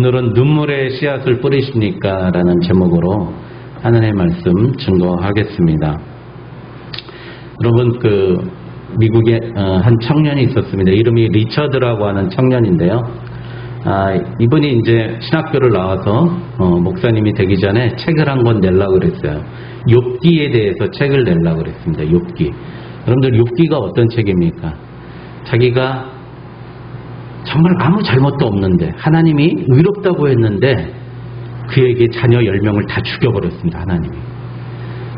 오늘은 눈물의 씨앗을 뿌리십니까? 라는 제목으로 하나님의 말씀 증거하겠습니다. 여러분, 미국에 한 청년이 있었습니다. 이름이 리처드라고 하는 청년인데요. 이분이 이제 신학교를 나와서 목사님이 되기 전에 책을 한 권 내려고 그랬어요. 욥기에 대해서 책을 내려고 그랬습니다. 욥기. 여러분들, 욥기가 어떤 책입니까? 자기가 정말 아무 잘못도 없는데 하나님이 의롭다고 했는데 그에게 자녀 10명을 다 죽여버렸습니다. 하나님이.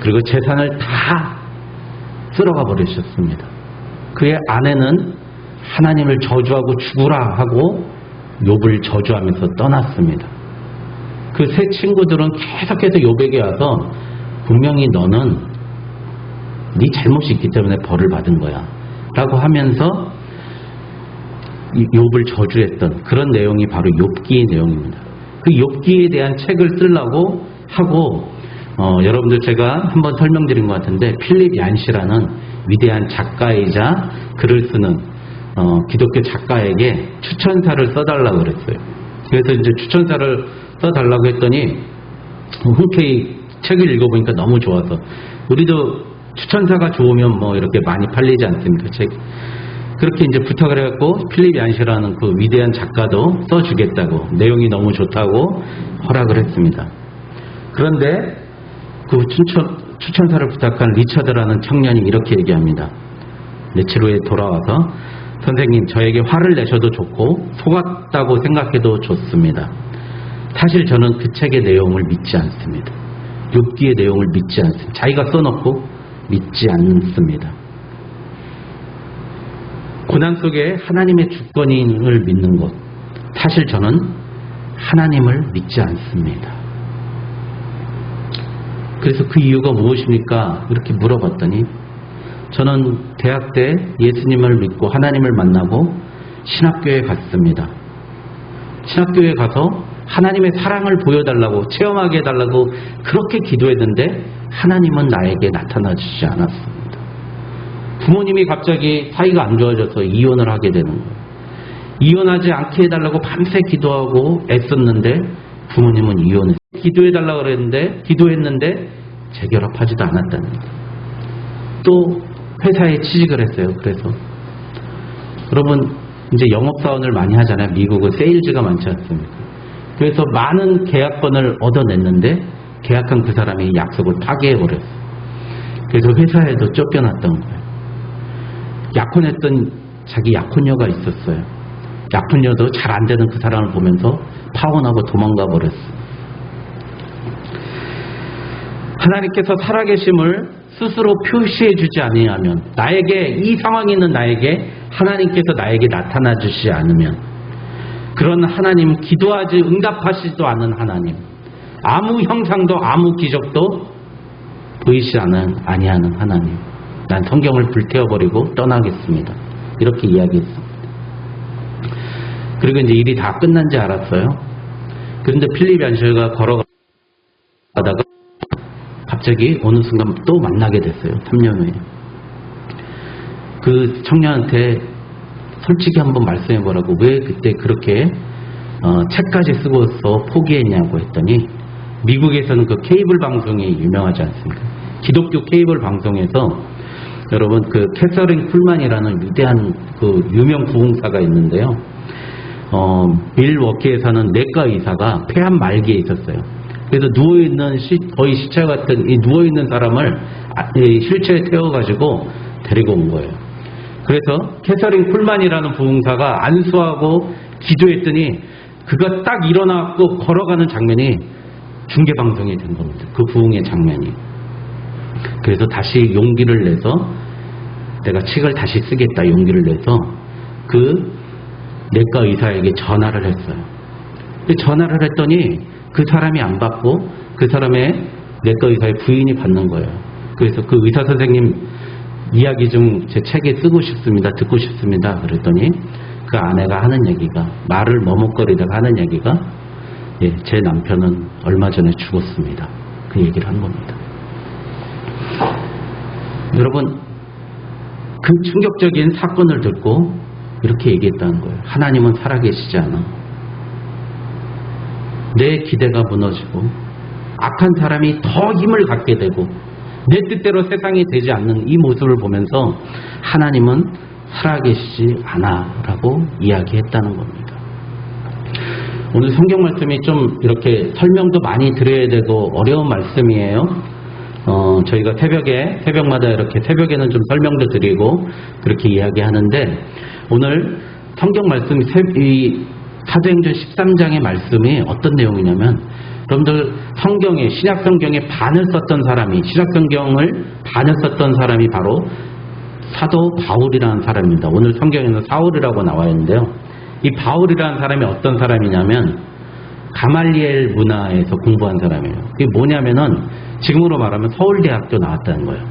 그리고 재산을 다 쓸어가 버리셨습니다. 그의 아내는 하나님을 저주하고 죽으라 하고 욥을 저주하면서 떠났습니다. 그 세 친구들은 계속해서 욥에게 와서 분명히 너는 네 잘못이 있기 때문에 벌을 받은 거야 라고 하면서 욥을 저주했던 그런 내용이 바로 욥기의 내용입니다. 그 욥기에 대한 책을 쓰려고 하고 여러분들 제가 한번 설명드린 것 같은데 필립 얀시라는 위대한 작가이자 글을 쓰는 기독교 작가에게 추천사를 써달라고 그랬어요. 그래서 이제 추천사를 써달라고 했더니 흔쾌히 책을 읽어보니까 너무 좋아서, 우리도 추천사가 좋으면 뭐 이렇게 많이 팔리지 않습니까? 책. 그렇게 이제 부탁을 해갖고 필립 얀시라는 그 위대한 작가도 써주겠다고, 내용이 너무 좋다고 허락을 했습니다. 그런데 그 추천사를 부탁한 리처드라는 청년이 이렇게 얘기합니다. 며칠 후에 돌아와서, 선생님, 저에게 화를 내셔도 좋고 속았다고 생각해도 좋습니다. 사실 저는 그 책의 내용을 믿지 않습니다. 욥기의 내용을 믿지 않습니다. 자기가 써놓고 믿지 않습니다. 고난 속에 하나님의 주권을 믿는 것, 사실 저는 하나님을 믿지 않습니다. 그래서 그 이유가 무엇입니까? 이렇게 물어봤더니, 저는 대학 때 예수님을 믿고 하나님을 만나고 신학교에 갔습니다. 신학교에 가서 하나님의 사랑을 보여달라고, 체험하게 해달라고 그렇게 기도했는데 하나님은 나에게 나타나주지 않았습니다. 부모님이 갑자기 사이가 안 좋아져서 이혼을 하게 되는 거예요. 이혼하지 않게 해달라고 밤새 기도하고 애썼는데 부모님은 이혼했어요. 기도해달라고 그랬는데, 기도했는데 재결합하지도 않았다는 거예요. 또 회사에 취직을 했어요. 그래서 여러분, 이제 영업사원을 많이 하잖아요. 미국은 세일즈가 많지 않습니까? 그래서 많은 계약권을 얻어냈는데 계약한 그 사람이 약속을 파기해버렸어요. 그래서 회사에도 쫓겨났던 거예요. 약혼했던 자기 약혼녀가 있었어요. 약혼녀도 잘 안 되는 그 사람을 보면서 파혼하고 도망가 버렸어요. 하나님께서 살아계심을 스스로 표시해주지 아니하면, 나에게, 이 상황에 있는 나에게 하나님께서 나에게 나타나 주시지 않으면, 그런 하나님, 기도하지 응답하시지도 않은 하나님, 아무 형상도 아무 기적도 보이지 아니하는 하나님, 난 성경을 불태워버리고 떠나겠습니다. 이렇게 이야기했습니다. 그리고 이제 일이 다 끝난지 알았어요. 그런데 필립 얀시가 걸어가다가 갑자기 어느 순간 또 만나게 됐어요. 3년 후에. 그 청년한테 솔직히 한번 말씀해보라고, 왜 그때 그렇게 책까지 쓰고서 포기했냐고 했더니, 미국에서는 그 케이블 방송이 유명하지 않습니까? 기독교 케이블 방송에서 여러분, 그 캐서린 쿨만이라는 위대한 그 유명 부흥사가 있는데요. 밀워키에 사는 내과 의사가 폐암 말기에 있었어요. 그래서 누워있는, 거의 시체 같은 이 누워있는 사람을 휠체어에 태워가지고 데리고 온 거예요. 그래서 캐서린 쿨만이라는 부흥사가 안수하고 기도했더니 그가 딱 일어나고 걸어가는 장면이 중계방송이 된 겁니다. 그 부흥의 장면이. 그래서 다시 용기를 내서, 내가 책을 다시 쓰겠다 용기를 내서 그 내과 의사에게 전화를 했어요. 전화를 했더니 그 사람이 안 받고 그 사람의 내과 의사의 부인이 받는 거예요. 그래서 그 의사 선생님 이야기 좀 제 책에 쓰고 싶습니다. 듣고 싶습니다. 그랬더니 그 아내가 하는 얘기가, 말을 머뭇거리다가 하는 얘기가, 예, 제 남편은 얼마 전에 죽었습니다. 그 얘기를 한 겁니다. 여러분, 그 충격적인 사건을 듣고 이렇게 얘기했다는 거예요. 하나님은 살아계시지 않아. 내 기대가 무너지고 악한 사람이 더 힘을 갖게 되고 내 뜻대로 세상이 되지 않는 이 모습을 보면서 하나님은 살아계시지 않아 라고 이야기했다는 겁니다. 오늘 성경 말씀이 좀 이렇게 설명도 많이 드려야 되고 어려운 말씀이에요. 저희가 새벽마다 이렇게 새벽에는 좀 설명도 드리고 그렇게 이야기하는데 오늘 성경 말씀 이 사도행전 13장의 말씀이 어떤 내용이냐면 여러분들 성경에 신약 성경에 반을 썼던 사람이 신약 성경을 반을 썼던 사람이 바로 사도 바울이라는 사람입니다. 오늘 성경에는 사울이라고 나와 있는데요. 이 바울이라는 사람이 어떤 사람이냐면 가말리엘 문화에서 공부한 사람이에요. 이게 뭐냐면은 지금으로 말하면 서울대학교 나왔다는 거예요.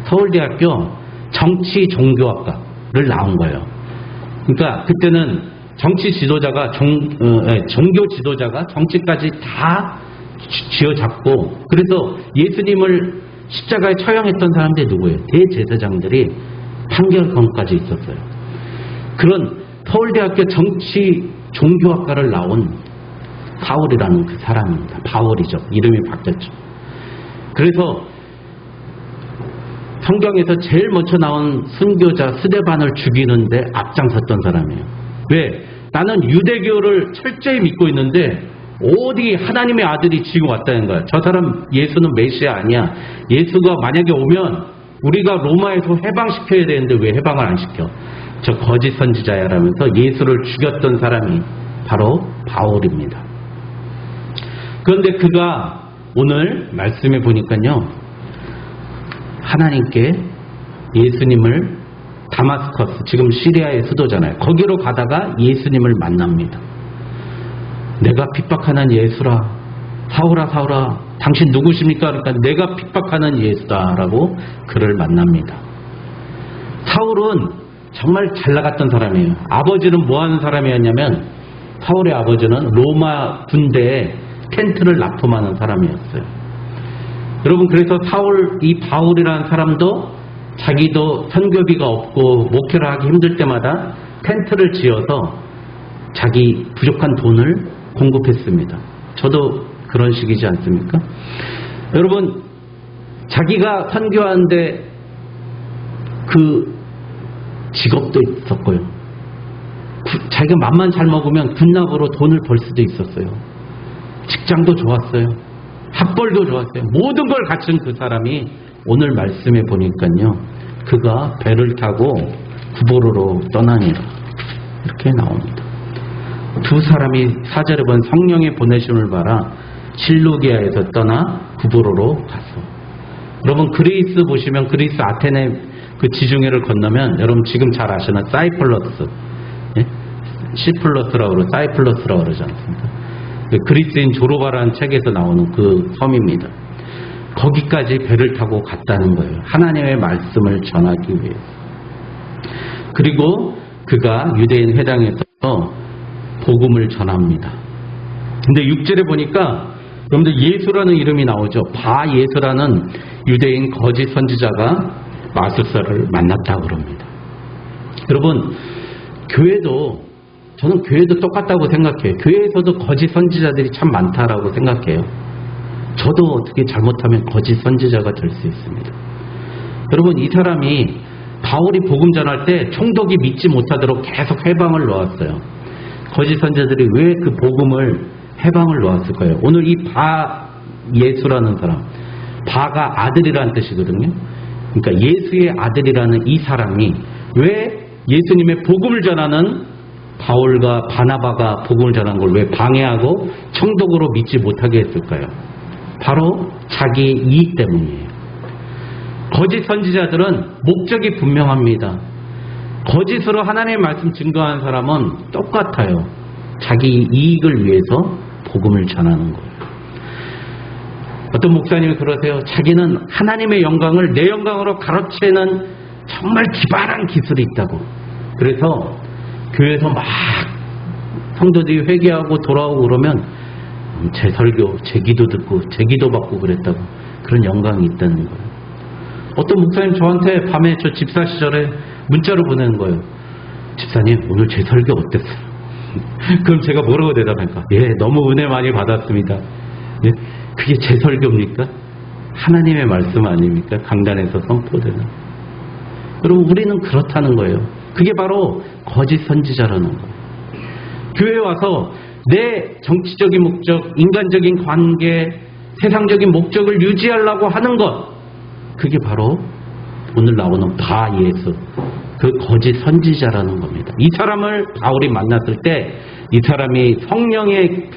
서울대학교 정치 종교학과를 나온 거예요. 그러니까 그때는 정치 지도자가 종교 지도자가 정치까지 다 쥐어잡고 그래서 예수님을 십자가에 처형했던 사람들이 누구예요? 대제사장들이 판결권까지 있었어요. 그런 서울대학교 정치 종교학과를 나온 사울이라는 그 사람입니다. 바울이죠. 이름이 바뀌었죠. 그래서 성경에서 제일 먼저 나온 순교자 스데반을 죽이는데 앞장섰던 사람이에요. 왜? 나는 유대교를 철저히 믿고 있는데 어디 하나님의 아들이 지금 왔다는 거야. 저 사람 예수는 메시아 아니야. 예수가 만약에 오면 우리가 로마에서 해방시켜야 되는데 왜 해방을 안 시켜? 저 거짓 선지자야 라면서 예수를 죽였던 사람이 바로 바울입니다. 그런데 그가 오늘 말씀해 보니까요. 하나님께 예수님을 다마스커스, 지금 시리아의 수도잖아요. 거기로 가다가 예수님을 만납니다. 내가 핍박하는 예수라, 사울아 사울아 당신 누구십니까? 그러니까 내가 핍박하는 예수다라고 그를 만납니다. 사울은 정말 잘 나갔던 사람이에요. 아버지는 뭐 하는 사람이었냐면 사울의 아버지는 로마 군대에 텐트를 납품하는 사람이었어요. 여러분 그래서 이 바울이라는 사람도 자기도 선교비가 없고 목회를 하기 힘들 때마다 텐트를 지어서 자기 부족한 돈을 공급했습니다. 저도 그런 식이지 않습니까? 여러분 자기가 선교하는데 그 직업도 있었고요. 자기가 맘만 잘 먹으면 군납으로 돈을 벌 수도 있었어요. 직장도 좋았어요. 학벌도 좋았어요. 모든 걸 갖춘 그 사람이 오늘 말씀해 보니까요. 그가 배를 타고 구보로로 떠나니라. 이렇게 나옵니다. 두 사람이 4절에 본 성령의 보내심을 받아 실루기아에서 떠나 구보로로 갔어. 여러분 그리스 보시면 그리스 아테네 그 지중해를 건너면 여러분 지금 잘 아시는 사이플러스, 예? 시플러스라고 그러죠. 사이플러스라고 그러지 않습니까? 그 그리스인 조로바라는 책에서 나오는 그 섬입니다. 거기까지 배를 타고 갔다는 거예요. 하나님의 말씀을 전하기 위해. 그리고 그가 유대인 회당에서 복음을 전합니다. 근데 6절에 보니까 여러분들 예수라는 이름이 나오죠. 바예수라는 유대인 거짓 선지자가 마술사를 만났다고 그럽니다. 여러분 저는 교회도 똑같다고 생각해요. 교회에서도 거짓 선지자들이 참 많다라고 생각해요. 저도 어떻게 잘못하면 거짓 선지자가 될 수 있습니다. 여러분 이 사람이 바울이 복음 전할 때 총독이 믿지 못하도록 계속 해방을 놓았어요. 거짓 선지자들이 왜 그 복음을 해방을 놓았을까요? 오늘 이 바예수라는 사람, 바가 아들이라는 뜻이거든요. 그러니까 예수의 아들이라는 이 사람이 왜 예수님의 복음을 전하는 바울과 바나바가 복음을 전한 걸 왜 방해하고 총독으로 믿지 못하게 했을까요? 바로 자기 이익 때문이에요. 거짓 선지자들은 목적이 분명합니다. 거짓으로 하나님의 말씀 증거하는 사람은 똑같아요. 자기 이익을 위해서 복음을 전하는 거예요. 어떤 목사님이 그러세요. 자기는 하나님의 영광을 내 영광으로 가로채는 정말 기발한 기술이 있다고. 그래서 교회에서 막 성도들이 회개하고 돌아오고 그러면 제 설교, 제 기도 듣고 제 기도 받고 그랬다고. 그런 영광이 있다는 거예요. 어떤 목사님 저한테 밤에 저 집사 시절에 문자로 보내는 거예요. 집사님 오늘 제 설교 어땠어요? 그럼 제가 뭐라고 대답할까? 예, 너무 은혜 많이 받았습니다. 예? 그게 제 설교입니까? 하나님의 말씀 아닙니까? 강단에서 선포되는. 여러분, 우리는 그렇다는 거예요. 그게 바로 거짓 선지자라는 거예요. 교회에 와서 내 정치적인 목적, 인간적인 관계, 세상적인 목적을 유지하려고 하는 것, 그게 바로 오늘 나오는 바 예수, 그 거짓 선지자라는 겁니다. 이 사람을 바울이 만났을 때 이 사람이 성령의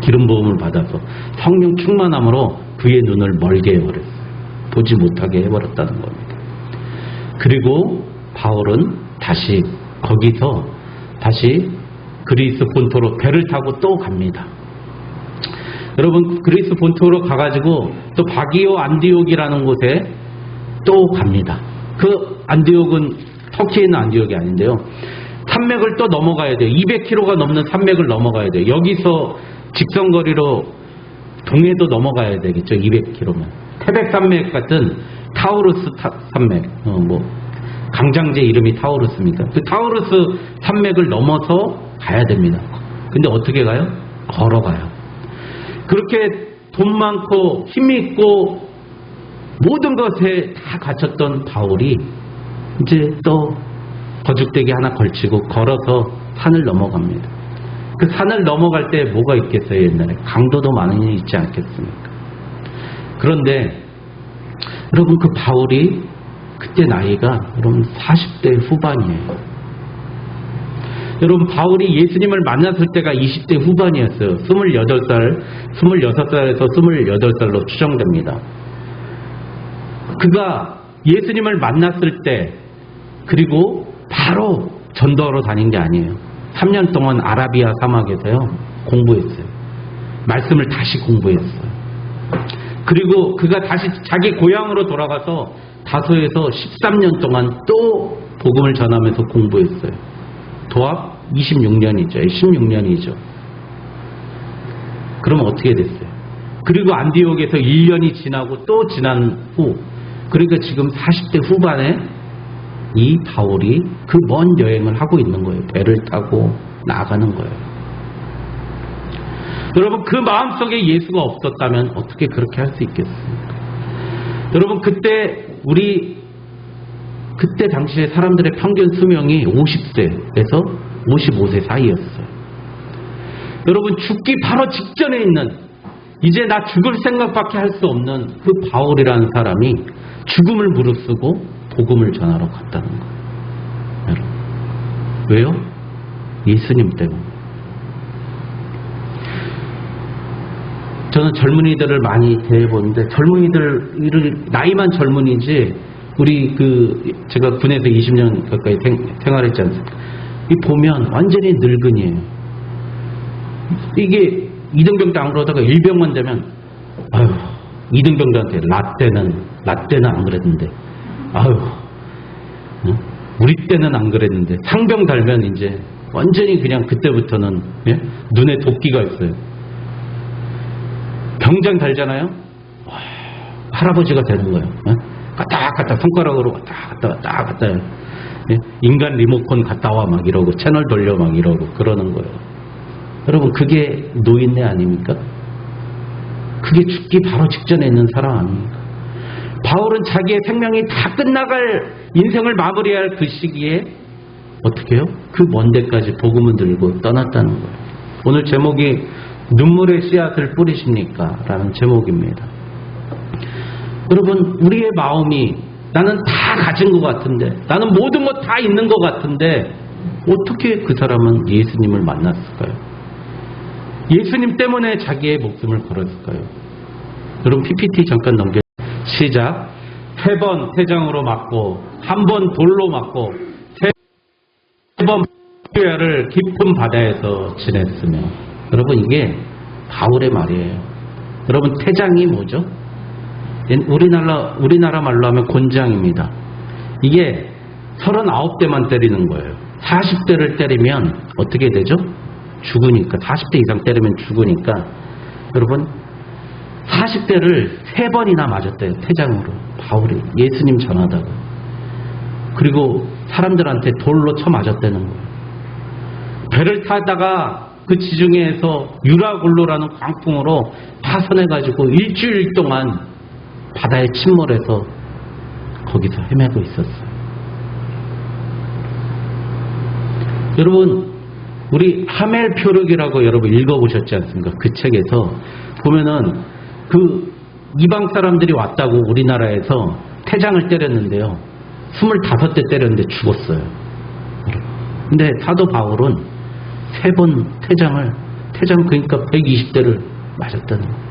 기름 부음을 받아서 성령 충만함으로 그의 눈을 멀게 해버렸어요. 보지 못하게 해버렸다는 겁니다. 그리고 바울은 다시 거기서 다시 그리스 본토로 배를 타고 또 갑니다. 여러분, 그리스 본토로 가가지고 또 바기오 안디옥이라는 곳에 또 갑니다. 그 안디옥은 터키에 있는 안디옥이 아닌데요. 산맥을 또 넘어가야 돼요. 200km가 넘는 산맥을 넘어가야 돼요. 여기서 직선거리로 동해도 넘어가야 되겠죠. 200km면. 태백산맥 같은 타우루스 산맥, 강장제 이름이 타우루스입니까? 그 타우루스 산맥을 넘어서 가야 됩니다. 근데 어떻게 가요? 걸어가요. 그렇게 돈 많고 힘 있고 모든 것에 다 갖췄던 바울이 이제 또 거죽대기 하나 걸치고 걸어서 산을 넘어갑니다. 그 산을 넘어갈 때 뭐가 있겠어요? 옛날에 강도도 많은 일이 있지 않겠습니까? 그런데 여러분, 그 바울이 그때 나이가 여러분 40대 후반이에요. 여러분, 바울이 예수님을 만났을 때가 20대 후반이었어요. 26살에서 28살로 추정됩니다. 그가 예수님을 만났을 때, 그리고 바로 전도하러 다닌 게 아니에요. 3년 동안 아라비아 사막에서요 공부했어요. 말씀을 다시 공부했어요. 그리고 그가 다시 자기 고향으로 돌아가서 다소에서 13년 동안 또 복음을 전하면서 공부했어요. 도합 26년이죠. 16년이죠. 그러면 어떻게 됐어요? 그리고 안디옥에서 1년이 지나고 또 지난 후, 그러니까 지금 40대 후반에 이 바울이 그 먼 여행을 하고 있는 거예요. 배를 타고 나가는 거예요. 여러분, 그 마음속에 예수가 없었다면 어떻게 그렇게 할 수 있겠습니까? 여러분, 그때 당시에 사람들의 평균 수명이 50세에서 55세 사이였어요. 여러분, 죽기 바로 직전에 있는, 이제 나 죽을 생각밖에 할 수 없는 그 바울이라는 사람이 죽음을 무릅쓰고 복음을 전하러 갔다는 거예요. 여러분, 왜요? 예수님 때문에. 저는 젊은이들을 많이 대해보는데, 젊은이들 나이만 젊은이지, 우리 제가 군에서 20년 가까이 생활했지 않습니까? 이 보면 완전히 늙은이에요. 이게 이등병 안 그러다가 일병만 되면, 아유, 이등병들한테 라떼는 안 그랬는데, 아유, 우리 때는 안 그랬는데, 상병 달면 이제 완전히 그냥 그때부터는, 예? 눈에 도끼가 있어요. 병장 달잖아요? 와, 할아버지가 되는 거예요. 예? 갔다 손가락으로 갔다 예? 인간 리모컨 갔다 와 막 이러고 채널 돌려 막 이러고 그러는 거예요. 여러분, 그게 노인네 아닙니까? 그게 죽기 바로 직전에 있는 사람 아닙니까? 바울은 자기의 생명이 다 끝나갈 인생을 마무리할 그 시기에 어떻게 해요? 그 먼 데까지 복음을 들고 떠났다는 거예요. 오늘 제목이 눈물의 씨앗을 뿌리십니까? 라는 제목입니다. 여러분, 우리의 마음이 나는 다 가진 것 같은데, 나는 모든 것 다 있는 것 같은데 어떻게 그 사람은 예수님을 만났을까요? 예수님 때문에 자기의 목숨을 걸었을까요? 여러분, PPT 잠깐 넘겨. 시작. 3번 태장으로 맞고, 1번 돌로 맞고, 3번 를 깊은 바다에서 지냈으며. 여러분, 이게 바울의 말이에요. 여러분, 태장이 뭐죠? 우리나라 말로 하면 곤장입니다. 이게 39대만 때리는 거예요. 40대를 때리면 어떻게 되죠? 죽으니까. 40대 이상 때리면 죽으니까. 여러분, 40대를 3번이나 맞았대요. 태장으로. 바울이 예수님 전하다가. 그리고 사람들한테 돌로 쳐 맞았다는 거예요. 배를 타다가 그 지중해에서 유라굴로라는 광풍으로 파손해가지고 일주일 동안 바다에 침몰해서 거기서 헤매고 있었어요. 여러분, 우리 하멜 표력이라고 여러분 읽어보셨지 않습니까? 그 책에서 보면은 그 이방 사람들이 왔다고 우리나라에서 태장을 때렸는데요. 25대 때렸는데 죽었어요. 근데 사도 바울은 3번 태장 그러니까 120대를 맞았다는 거예요.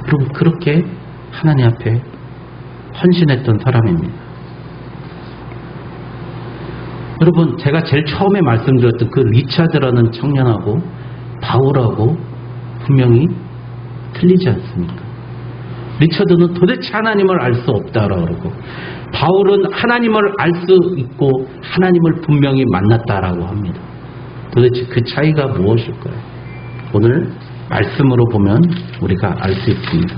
여러분, 그렇게 하나님 앞에 헌신했던 사람입니다. 여러분, 제가 제일 처음에 말씀드렸던 그 리차드라는 청년하고 바울하고 분명히 틀리지 않습니까? 리차드는 도대체 하나님을 알 수 없다라고 그러고, 바울은 하나님을 알 수 있고 하나님을 분명히 만났다라고 합니다. 도대체 그 차이가 무엇일까요? 오늘 말씀으로 보면 우리가 알 수 있습니다.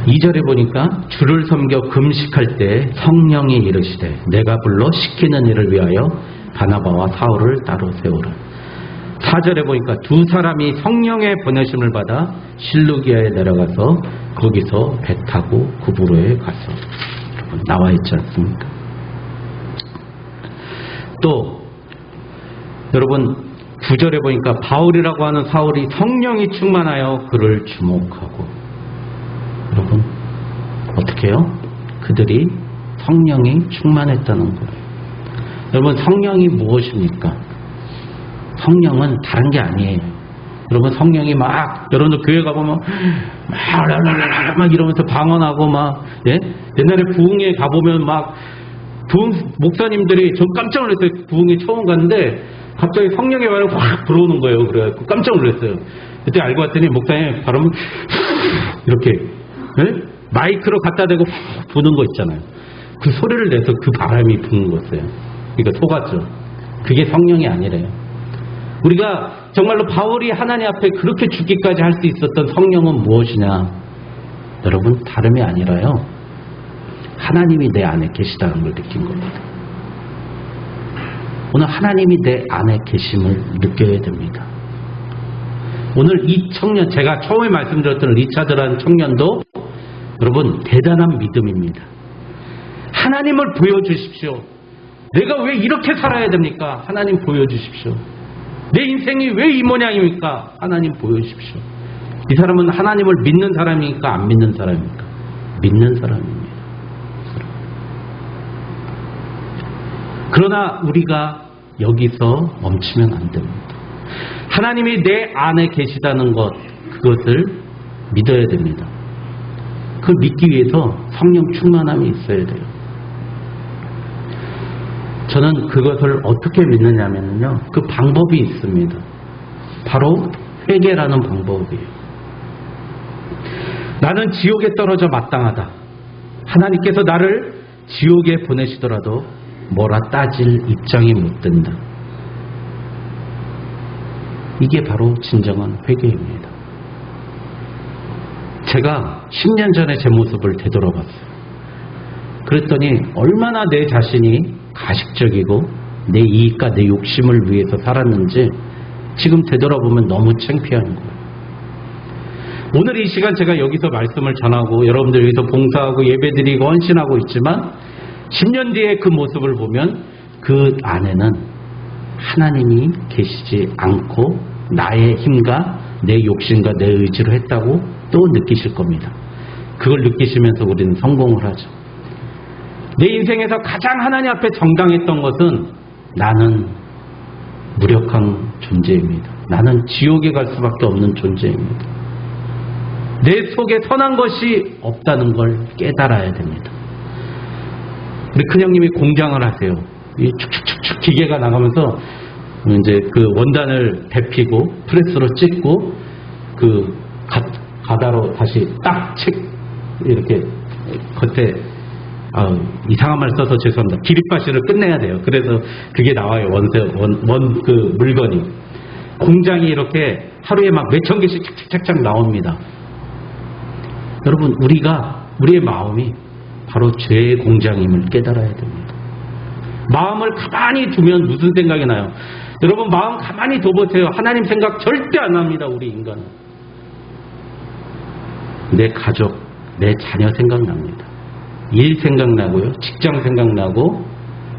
2절에 보니까 주를 섬겨 금식할 때 성령이 이르시되 내가 불러 시키는 일을 위하여 바나바와 사울을 따로 세우라. 4절에 보니까 두 사람이 성령의 보내심을 받아 실루기아에 내려가서 거기서 배 타고 구브로에 가서 나와 있지 않습니까? 또 여러분 9절에 보니까 바울이라고 하는 사울이 성령이 충만하여 그를 주목하고, 여러분 어떻게 해요? 그들이 성령이 충만했다는 거예요. 여러분, 성령이 무엇입니까? 성령은 다른 게 아니에요. 여러분, 성령이 막 여러분들 교회 가보면 막 이러면서 방언하고 막, 예? 옛날에 부흥회 가보면 막 부흥 목사님들이 전 깜짝 놀랐어요. 부흥회 처음 갔는데 갑자기 성령의 말이 확 들어오는 거예요. 그래갖고 깜짝 놀랐어요. 그때 알고 봤더니 목사님 발음은 이렇게, 예? 마이크로 갖다 대고 부는 거 있잖아요. 그 소리를 내서 그 바람이 부는 거였어요. 그러니까 속았죠. 그게 성령이 아니래요. 우리가 정말로 바울이 하나님 앞에 그렇게 죽기까지 할 수 있었던 성령은 무엇이냐? 여러분, 다름이 아니라요, 하나님이 내 안에 계시다는 걸 느낀 겁니다. 오늘 하나님이 내 안에 계심을 느껴야 됩니다. 오늘 이 청년, 제가 처음에 말씀드렸던 리차드라는 청년도 여러분 대단한 믿음입니다. 하나님을 보여주십시오. 내가 왜 이렇게 살아야 됩니까? 하나님 보여주십시오. 내 인생이 왜 이 모양입니까? 하나님 보여주십시오. 이 사람은 하나님을 믿는 사람입니까? 안 믿는 사람입니까? 믿는 사람입니다. 그러나 우리가 여기서 멈추면 안 됩니다. 하나님이 내 안에 계시다는 것, 그것을 믿어야 됩니다. 그걸 믿기 위해서 성령 충만함이 있어야 돼요. 저는 그것을 어떻게 믿느냐면요, 그 방법이 있습니다. 바로 회개라는 방법이에요. 나는 지옥에 떨어져 마땅하다. 하나님께서 나를 지옥에 보내시더라도 뭐라 따질 입장이 못 된다. 이게 바로 진정한 회개입니다. 제가 10년 전에 제 모습을 되돌아봤어요. 그랬더니 얼마나 내 자신이 가식적이고 내 이익과 내 욕심을 위해서 살았는지 지금 되돌아보면 너무 창피한 거예요. 오늘 이 시간 제가 여기서 말씀을 전하고 여러분들 여기서 봉사하고 예배드리고 헌신하고 있지만 10년 뒤에 그 모습을 보면 그 안에는 하나님이 계시지 않고 나의 힘과 내 욕심과 내 의지로 했다고 또 느끼실 겁니다. 그걸 느끼시면서 우리는 성공을 하죠. 내 인생에서 가장 하나님 앞에 정당했던 것은 나는 무력한 존재입니다. 나는 지옥에 갈 수밖에 없는 존재입니다. 내 속에 선한 것이 없다는 걸 깨달아야 됩니다. 우리 큰형님이 공장을 하세요. 이 축축축축 기계가 나가면서 이제 그 원단을 데피고 프레스로 찍고 그 가다로 다시 딱 이렇게 겉에 이상한 말 써서 죄송합니다. 기립바시를 끝내야 돼요. 그래서 그게 나와요. 그 물건이. 공장이 이렇게 하루에 막 몇천 개씩 착착착착 나옵니다. 여러분, 우리의 마음이 바로 죄의 공장임을 깨달아야 됩니다. 마음을 가만히 두면 무슨 생각이 나요? 여러분 마음 가만히 둬보세요. 하나님 생각 절대 안 합니다. 우리 인간은. 내 가족, 내 자녀 생각납니다. 일 생각나고요. 직장 생각나고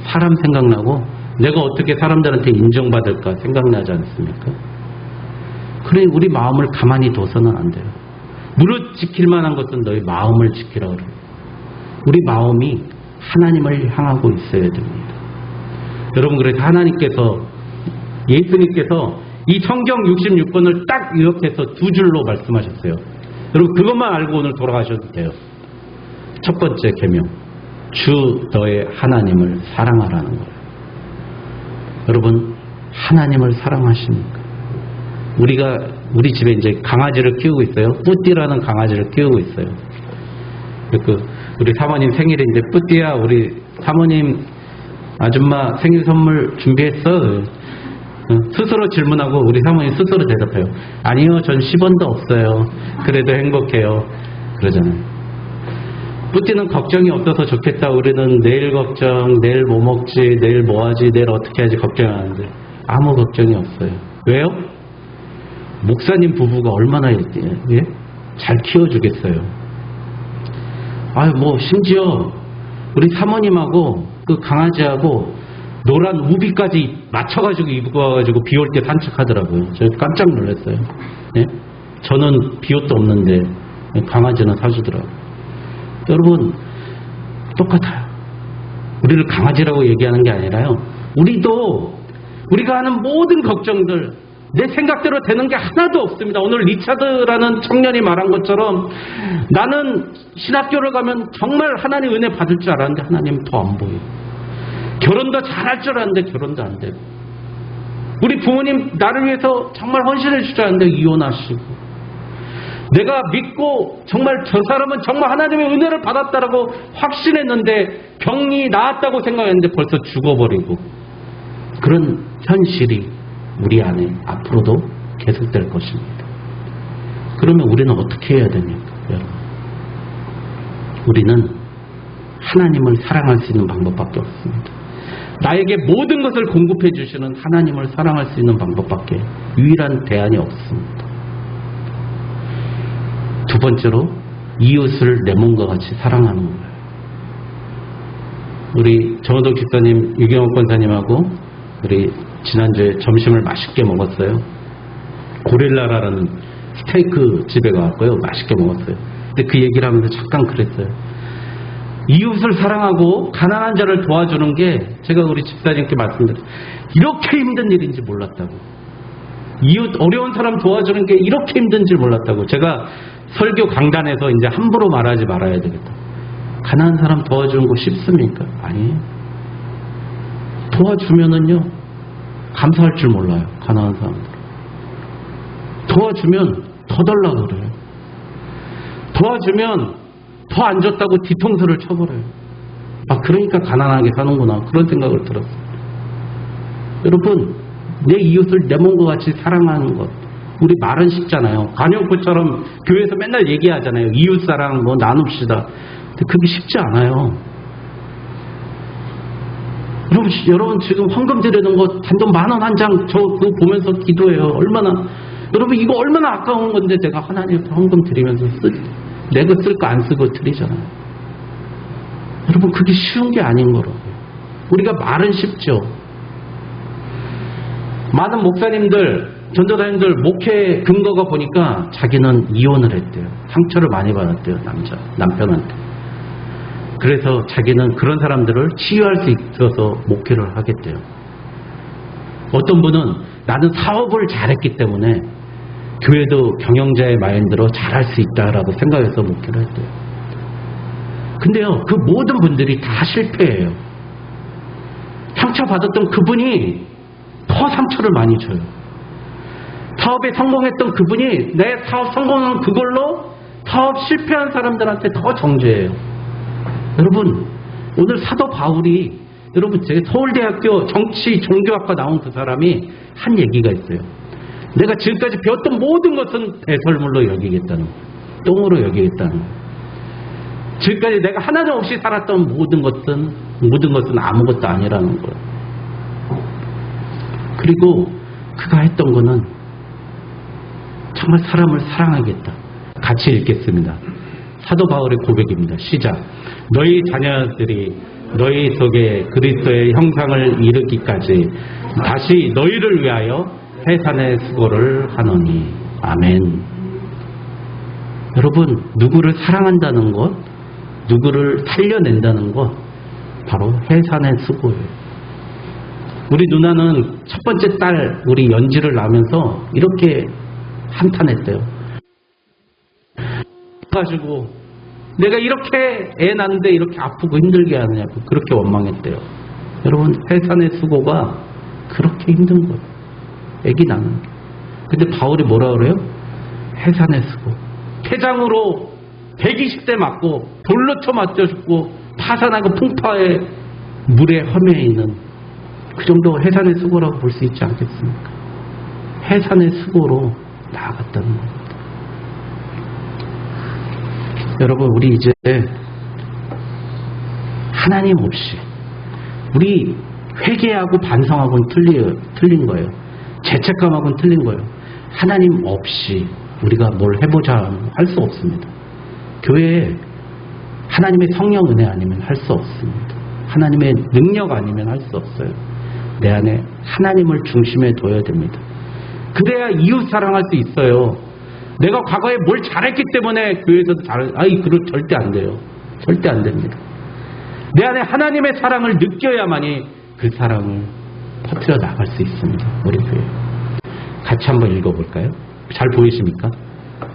사람 생각나고 내가 어떻게 사람들한테 인정받을까 생각나지 않습니까? 그래 우리 마음을 가만히 둬서는 안 돼요. 무릇 지킬 만한 것은 너희 마음을 지키라 그래요. 우리 마음이 하나님을 향하고 있어야 됩니다. 여러분 그래서 하나님께서 예수님께서 이 성경 66권을 딱 이렇게 해서 두 줄로 말씀하셨어요. 여러분 그것만 알고 오늘 돌아가셔도 돼요. 첫 번째 계명, 주 너의 하나님을 사랑하라는 거예요. 여러분 하나님을 사랑하십니까? 우리 집에 이제 강아지를 키우고 있어요. 뿌띠라는 강아지를 키우고 있어요. 우리 사모님 생일인데 뿌띠야 우리 사모님 아줌마 생일 선물 준비했어? 스스로 질문하고 우리 사모님 스스로 대답해요. 아니요 전 10원도 없어요. 그래도 행복해요. 그러잖아요. 뿌띠는 걱정이 없어서 좋겠다. 우리는 내일 걱정, 내일 뭐 먹지, 내일 뭐 하지, 내일 어떻게 하지 걱정하는데 아무 걱정이 없어요. 왜요? 목사님 부부가 얼마나 잘 키워주겠어요. 심지어 우리 사모님하고 그 강아지하고 노란 우비까지 맞춰가지고 입고 와가지고 비 올 때 산책하더라고요. 저 깜짝 놀랐어요. 예? 저는 비옷도 없는데 강아지는 사주더라고요. 여러분 똑같아요. 우리를 강아지라고 얘기하는 게 아니라요. 우리가 하는 모든 걱정들 내 생각대로 되는 게 하나도 없습니다. 오늘 리차드라는 청년이 말한 것처럼 나는 신학교를 가면 정말 하나님 은혜 받을 줄 알았는데 하나님 더 안 보여요. 결혼도 잘할 줄 알았는데 결혼도 안 되고 우리 부모님 나를 위해서 정말 헌신해 줄 줄 알았는데 이혼하시고 내가 믿고 정말 저 사람은 정말 하나님의 은혜를 받았다라고 확신했는데 병이 나았다고 생각했는데 벌써 죽어버리고 그런 현실이 우리 안에 앞으로도 계속될 것입니다. 그러면 우리는 어떻게 해야 됩니까? 여러분? 우리는 하나님을 사랑할 수 있는 방법밖에 없습니다. 나에게 모든 것을 공급해 주시는 하나님을 사랑할 수 있는 방법밖에 유일한 대안이 없습니다. 두 번째로 이웃을 내 몸과 같이 사랑하는 거예요. 우리 정호덕 집사님, 유경옥 권사님하고 우리 지난주에 점심을 맛있게 먹었어요. 고릴라라는 스테이크 집에 가고요. 맛있게 먹었어요. 근데 그 얘기를 하면서 잠깐 그랬어요. 이웃을 사랑하고 가난한 자를 도와주는 게 제가 우리 집사님께 말씀드렸어요. 이렇게 힘든 일인지 몰랐다고. 이웃 어려운 사람 도와주는 게 이렇게 힘든 줄 몰랐다고. 제가 설교 강단에서 이제 함부로 말하지 말아야 되겠다. 가난한 사람 도와주는 거 쉽습니까? 아니에요. 도와주면은요 감사할 줄 몰라요. 가난한 사람들 도와주면 더 달라고 그래요. 도와주면 더 안 줬다고 뒤통수를 쳐버려요. 그러니까 가난하게 사는구나 그런 생각을 들었어요. 여러분 내 이웃을 내 몸과 같이 사랑하는 것 우리 말은 쉽잖아요. 관용구처럼 교회에서 맨날 얘기하잖아요. 이웃사랑 나눕시다. 근데 그게 쉽지 않아요. 여러분 지금 헌금 드리는 거 단돈 10,000원 한 장 저 그거 보면서 기도해요. 여러분 이거 얼마나 아까운 건데 내가 하나님한테 헌금 드리면서 내가 쓸 거 안 쓰고 드리잖아요. 여러분 그게 쉬운 게 아닌 거라고요. 우리가 말은 쉽죠. 많은 목사님들 전도사님들 목회 근거가 보니까 자기는 이혼을 했대요. 상처를 많이 받았대요. 남편한테. 그래서 자기는 그런 사람들을 치유할 수 있어서 목회를 하겠대요. 어떤 분은 나는 사업을 잘했기 때문에 교회도 경영자의 마인드로 잘할 수 있다라고 생각해서 목회를 했대요. 근데요 그 모든 분들이 다 실패해요. 상처받았던 그분이 더 상처를 많이 줘요. 사업에 성공했던 그분이 내 사업 성공한 그걸로 사업 실패한 사람들한테 더 정죄해요. 여러분 오늘 사도 바울이 여러분 제가 서울대학교 정치 종교학과 나온 그 사람이 한 얘기가 있어요. 내가 지금까지 배웠던 모든 것은 배설물로 여기겠다는 거예요. 똥으로 여기겠다는 거예요. 지금까지 내가 하나도 없이 살았던 모든 것은 모든 것은 아무것도 아니라는 거예요. 그리고 그가 했던 거는 정말 사람을 사랑하겠다. 같이 읽겠습니다. 사도 바울의 고백입니다. 시작. 너희 자녀들이 너희 속에 그리스도의 형상을 이루기까지 다시 너희를 위하여 해산의 수고를 하노니. 아멘. 여러분, 누구를 사랑한다는 것, 누구를 살려낸다는 것, 바로 해산의 수고예요. 우리 누나는 첫 번째 딸 우리 연지를 낳으면서 이렇게 한탄했대요. 가지고 내가 이렇게 애 낳는데 이렇게 아프고 힘들게 하느냐고 그렇게 원망했대요. 여러분, 해산의 수고가 그렇게 힘든 거예요. 애기 낳는 게. 근데 바울이 뭐라 그래요? 해산의 수고. 태장으로 120대 맞고 돌로 쳐 맞춰 죽고 파산하고 풍파에 물에 험해 있는 그 정도 해산의 수고라고 볼 수 있지 않겠습니까? 해산의 수고로 나아갔다는 겁니다. 여러분, 우리 이제 하나님 없이 우리 회개하고 반성하고는 틀린 거예요. 죄책감하고는 틀린 거예요. 하나님 없이 우리가 뭘 해보자 할 수 없습니다. 교회에 하나님의 성령 은혜 아니면 할 수 없습니다. 하나님의 능력 아니면 할 수 없어요. 내 안에 하나님을 중심에 둬야 됩니다. 그래야 이웃 사랑할 수 있어요. 내가 과거에 뭘 잘했기 때문에 교회에서도 그거 절대 안 돼요. 절대 안 됩니다. 내 안에 하나님의 사랑을 느껴야만이 그 사랑을 퍼뜨려 나갈 수 있습니다. 우리 교회. 같이 한번 읽어볼까요? 잘 보이십니까?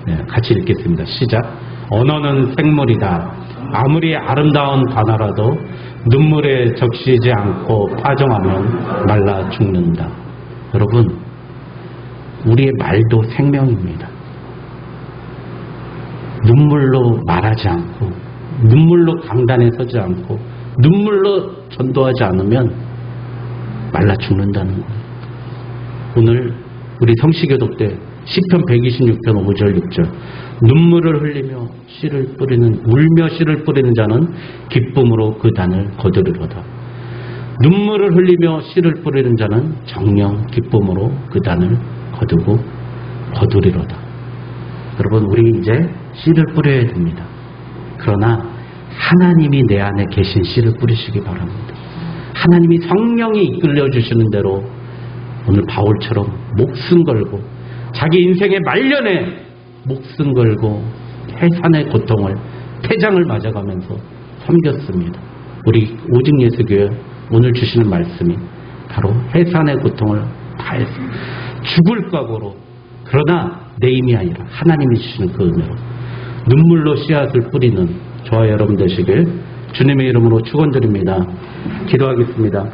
네, 같이 읽겠습니다. 시작. 언어는 생물이다. 아무리 아름다운 단어라도 눈물에 적시지 않고 파종하면 말라 죽는다. 여러분, 우리의 말도 생명입니다. 눈물로 말하지 않고, 눈물로 강단에 서지 않고, 눈물로 전도하지 않으면 말라 죽는다는 거예요. 오늘 우리 성시교독 때 시편 126편 5절 6절 눈물을 흘리며 씨를 뿌리는 울며 씨를 뿌리는 자는 기쁨으로 그 단을 거두리로다. 눈물을 흘리며 씨를 뿌리는 자는 정령 기쁨으로 그 단을 거두리로다. 여러분, 우리 이제 씨를 뿌려야 됩니다. 그러나 하나님이 내 안에 계신 씨를 뿌리시기 바랍니다. 하나님이 성령이 이끌려 주시는 대로 오늘 바울처럼 목숨 걸고 자기 인생의 말년에 목숨 걸고 해산의 고통을 태장을 맞아가면서 섬겼습니다. 우리 오직 예수교회 오늘 주시는 말씀이 바로 해산의 고통을 다해서 죽을 각오로, 그러나 내 힘이 아니라 하나님이 주시는 그 은혜로 눈물로 씨앗을 뿌리는 저와 여러분 되시길 주님의 이름으로 축원드립니다. 기도하겠습니다.